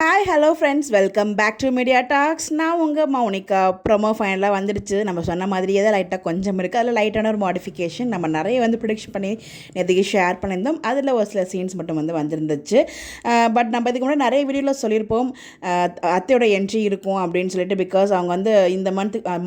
Hi hello friends, welcome back to media talks. நான் உங்கள் Mounika. Promo ஃபைனலாக வந்துடுச்சு. நம்ம சொன்ன மாதிரியே தான் லைட்டாக கொஞ்சம் இருக்குது. அதில் லைட்டான ஒரு மாடிஃபிகேஷன் நம்ம நிறைய ப்ரொடிக்ஷன் பண்ணி நேற்றுக்கு ஷேர் பண்ணியிருந்தோம். அதில் ஒரு சில சீன்ஸ் மட்டும் வந்துருந்துச்சு. பட் நம்ம இதுக்கு முன்னாடி நிறைய வீடியோவில் சொல்லியிருப்போம் அத்தையோட என்ட்ரி இருக்கும் அப்படின்னு சொல்லிட்டு. பிகாஸ் அவங்க இந்த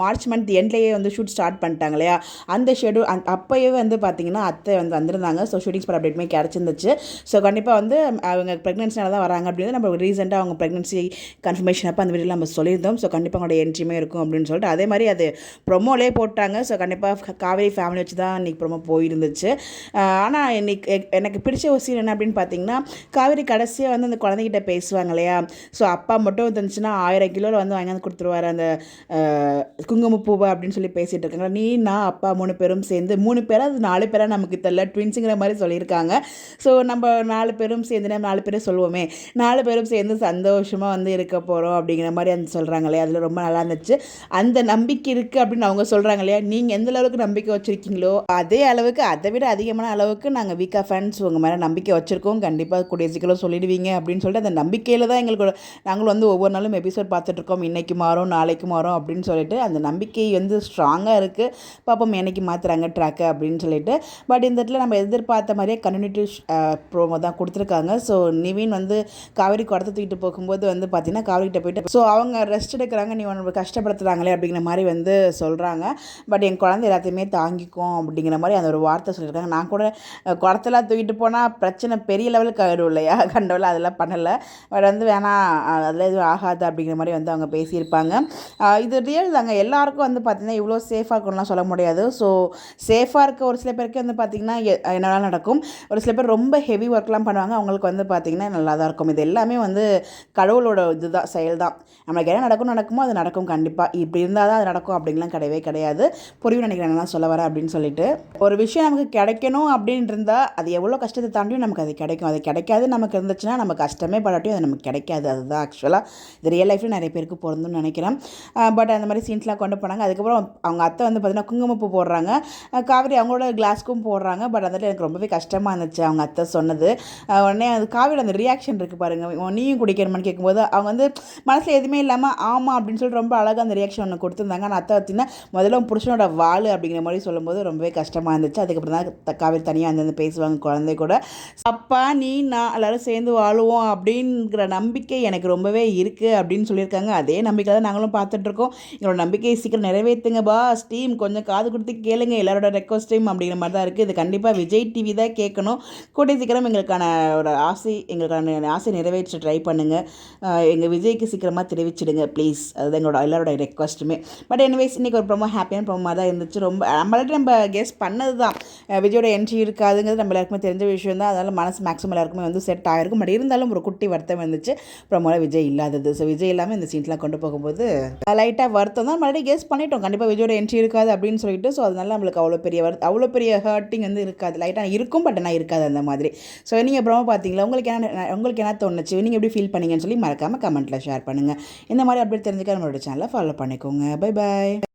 மார்ச் மந்த் எண்ட்லேயே ஷூட் ஸ்டார்ட் பண்ணிட்டாங்க இல்லையா. அந்த ஷெடியூல் அப்போயே பார்த்திங்கன்னா அத்தை வந்திருந்தாங்க. ஸோ ஷூட்டிங்ஸ் பர் அப்டேட்டுமே கிடச்சிருந்துச்சு. ஸோ கண்டிப்பாக அவங்க ப்ரெக்னென்சினால தான் வராங்க அப்படின்னு நம்ம ரீசெண்டாக அவங்க ப்ரெக்னன்சி கன்ஃபர்மேஷன் அப்போ அந்த வீடியோவில் நம்ம சொல்லியிருந்தோம். ஸோ கண்டிப்பாக அவங்களோட என்ட்ரியுமே இருக்கும் அப்படின்னு சொல்லிட்டு அதே மாதிரி அது ப்ரொமோலே போட்டாங்க. ஸோ கண்டிப்பாக காவேரி ஃபேமிலி வச்சு தான் இன்றைக்கி ப்ரொமோ போயிருந்துச்சு. ஆனால் இன்றைக்கி எனக்கு பிடிச்ச ஒரு சீன் என்ன அப்படின்னு பார்த்தீங்கன்னா, காவேரி கடைசியாக அந்த குழந்தைகிட்ட பேசுவாங்க இல்லையா. ஸோ அப்பா மட்டும் இருந்துச்சுன்னா 1000 கிலோவில் வாங்கி கொடுத்துருவார் அந்த குங்குமப்பூவை அப்படின்னு சொல்லி பேசிகிட்டு இருக்காங்க. நீ நான் அப்பா 3 பேரும் சேர்ந்து 3 பேராக அது 4 பேராக நமக்கு தெரியல, ட்வின்ஸுங்கிற மாதிரி சொல்லியிருக்காங்க. ஸோ நம்ம 4 பேரும் சேர்ந்து 4 பேரும் சொல்லுவோமே, 4 பேரும் சேர்ந்து சந்தோஷமாக இருக்க போகிறோம் அப்படிங்கிற மாதிரி சொல்கிறாங்க இல்லையா. அதில் ரொம்ப நல்லா இருந்துச்சு. அந்த நம்பிக்கை இருக்குது அப்படின்னு அவங்க சொல்கிறாங்க இல்லையா. நீங்கள் எந்த அளவுக்கு நம்பிக்கை வச்சுருக்கீங்களோ அதே அளவுக்கு, அதை விட அதிகமான அளவுக்கு நாங்கள் வீக்கா ஃபேன்ஸ் உங்கள் மேலே நம்பிக்கை வச்சுருக்கோம். கண்டிப்பாக கூடிய சீக்கிரம் சொல்லிடுவீங்க அப்படின்னு சொல்லிட்டு அந்த நம்பிக்கையில் தான் நாங்களும் ஒவ்வொரு நாளும் எபிசோட் பார்த்துட்ருக்கோம். இன்றைக்கி மாறும் நாளைக்கு மாறும் அப்படின்னு சொல்லிட்டு அந்த நம்பிக்கை ஸ்ட்ராங்காக இருக்குது. பாப்போம் என்னைக்கு மாற்றுறாங்க ட்ராக்கு அப்படின்னு சொல்லிட்டு. பட் இந்த இடத்துல நம்ம எதிர்பார்த்த மாதிரியே கம்யூனிட்டி ப்ரோமோ தான் கொடுத்துருக்காங்க. ஸோ நிவின் காவேரி குடத்தை தூக்கிட்டு போகும்போது பார்த்தீங்கன்னா காவேரிகிட்ட போயிட்டு ஸோ அவங்க ரெஸ்ட் எடுக்கிறாங்க, நீ உனக்கு கஷ்டப்படுத்துகிறாங்களே அப்படிங்கிற மாதிரி சொல்கிறாங்க. பட் என் குழந்தை எல்லாத்தையுமே தாங்கிக்கும் அப்படிங்கிற மாதிரி அந்த ஒரு வார்த்தை சொல்லியிருக்காங்க. நான் கூட குடத்தெல்லாம் தூக்கிட்டு போனால் பிரச்சனை பெரிய லெவலுக்கு ஆகிடும் இல்லையா, கண்டவில் அதெல்லாம் பண்ணலை. பட் வேணாம் அதில் எதுவும் ஆகாது அப்படிங்கிற மாதிரி அவங்க பேசியிருப்பாங்க. இது ரியல் தாங்க. எல்லாருக்கும் பார்த்திங்கன்னா இவ்வளோ சேஃபாக இருக்கும்லாம் சொல்ல முடியாது. ஸோ சேஃபாக இருக்க ஒரு சில பேருக்கு பார்த்திங்கன்னா என்னெல்லாம் நடக்கும். ஒரு சில பேர் ரொம்ப ஹெவி ஒர்க்லாம் பண்ணுவாங்க, அவங்களுக்கு பார்த்திங்கன்னா நல்லா தான் இருக்கும். இது எல்லாமே கடவுளோட இதுதான், செயல் தான். நம்மளுக்கு என்ன நடக்குமோ அது நடக்கும். கண்டிப்பாக இப்படி இருந்தால் தான் அது நடக்கும் அப்படிங்கலாம் கிடையவே கிடையாது. புரியும் நினைக்கிறேன் நான் சொல்ல வரேன் அப்படின்னு சொல்லிட்டு. ஒரு விஷயம் நமக்கு கிடைக்கணும் அப்படின்னு இருந்தால் அது எவ்வளோ கஷ்டத்தை தாண்டியும் நமக்கு அது கிடைக்கும். அது கிடைக்காது நமக்கு இருந்துச்சுன்னா நம்ம கஷ்டமே படாட்டியும் அது நமக்கு கிடைக்காது. அதுதான் ஆக்சுவலாக இது ரியல் லைஃப்பில் நிறைய பேருக்கு பொருந்தும்னு நினைக்கிறேன். பட் அந்த மாதிரி சீன்ஸ்லாம் கொண்டு போனாங்க. அதுக்கப்புறம் அவங்க அத்தை பார்த்திங்கன்னா குங்குமப்பூ போடுறாங்க, காவேரி அவங்களோட கிளாஸ்க்கும் போடுறாங்க. பட் அதில் எனக்கு ரொம்பவே கஷ்டமாக இருந்துச்சு அவங்க அத்தை சொன்னது. உடனே அது காவேரி அந்த ரியாக்ஷன் இருக்குது பாருங்கள், நீயும் குடிக்கணுமான்னு கேட்கும்போது அவங்க மனசில் எதுவுமே இல்லாமல் ஆமாம் அப்படின்னு சொல்லிட்டு ரொம்ப அழகாக அந்த ரியாக்ஷன் ஒன்று கொடுத்துருந்தாங்க. ஆனால் அத்தை பார்த்திங்கன்னா முதல்ல புருஷனோட வாள் அப்படிங்கிற மாதிரி சொல்லும்போது ரொம்பவே கஷ்டமாக இருந்துச்சு. அதுக்கப்புறம் தான் காவேரி தனியாக பேசுவாங்க குழந்தை கூட. அப்பா நீ நான் எல்லோரும் சேர்ந்து வாழுவோம் அப்படிங்கிற நம்பிக்கை எனக்கு ரொம்பவே இருக்குது அப்படின்னு சொல்லியிருக்காங்க. அதே நம்பிக்கை தான் நாங்களும் பார்த்துட்ருக்கோம். எங்களோட நம்பிக்கையை சீக்கிரம் நிறைவேற்றுங்க பாஸ் டீம், கொஞ்சம் காது கொடுத்து கேளுங்க எல்லாரோட ரெக்வஸ்ட்டையும் அப்படிங்கிற மாதிரி தான் இருக்குது. இது கண்டிப்பாக விஜய் டிவி தான் கேட்கணும். கூடிய சீக்கிரம் எங்களுக்கான ஒரு எங்களுக்கான ஆசை நிறைவேற்ற ட்ரை பண்ணுங்கள். எங்கள் விஜய்க்கு சீக்கிரமாக தெரிவிச்சிடுங்க ப்ளீஸ். அதுதான் எங்களோட எல்லாரோட ரெக்வஸ்ட்டுமே. பட் எனிவேஸ் இன்றைக்கி ஒரு ப்ரோமோ ஹாப்பியான ப்ரோமோ தான் இருந்துச்சு. ரொம்ப நம்ம கெஸ் பண்ணது தான், விஜயோட என்ட்ரி இருக்காதுங்கிறது நம்ம எல்லாருக்குமே தெரிஞ்ச விஷயம் தான். அதனால் மனசு மேக்ஸிமம் எல்லாருக்குமே செட் ஆகிருக்கும். பட் இருந்தாலும் ஒரு குட்டி வருத்தம் இருந்துச்சு ப்ரோமோவில் விஜய் இல்லாதது. ஸோ விஜய் இல்லாமல் இந்த சீன்ஸ்லாம் கொண்டு போகும்போது லைட்டாக வருத்தம் தான். மறுபடியும் கெஸ் பண்ணிட்டோம் கண்டிப்பாக விஜயோட என்ட்ரி இருக்காது அப்படின்னு சொல்லிட்டு. ஸோ அதனால நம்மளுக்கு அவ்வளோ பெரிய ஹர்ட்டிங் இருக்காது. லைட்டாக இருக்கும் பட் ஆனால் இருக்காது அந்த மாதிரி. ஸோ நீங்கள் ப்ரோமோ பார்த்தீங்களா, உங்களுக்கு என்ன தோணுச்சு, நீங்கள் எப்படி ஃபீல் பண்ணீங்கன்னு சொல்லி மறக்காமல் கமெண்ட்டில் ஷேர் பண்ணுங்கள். இந்த மாதிரி அப்டேட் தெரிஞ்சுக்க நம்மளோட சேனலை ஃபாலோ பண்ணிக்கோங்க. Bye bye.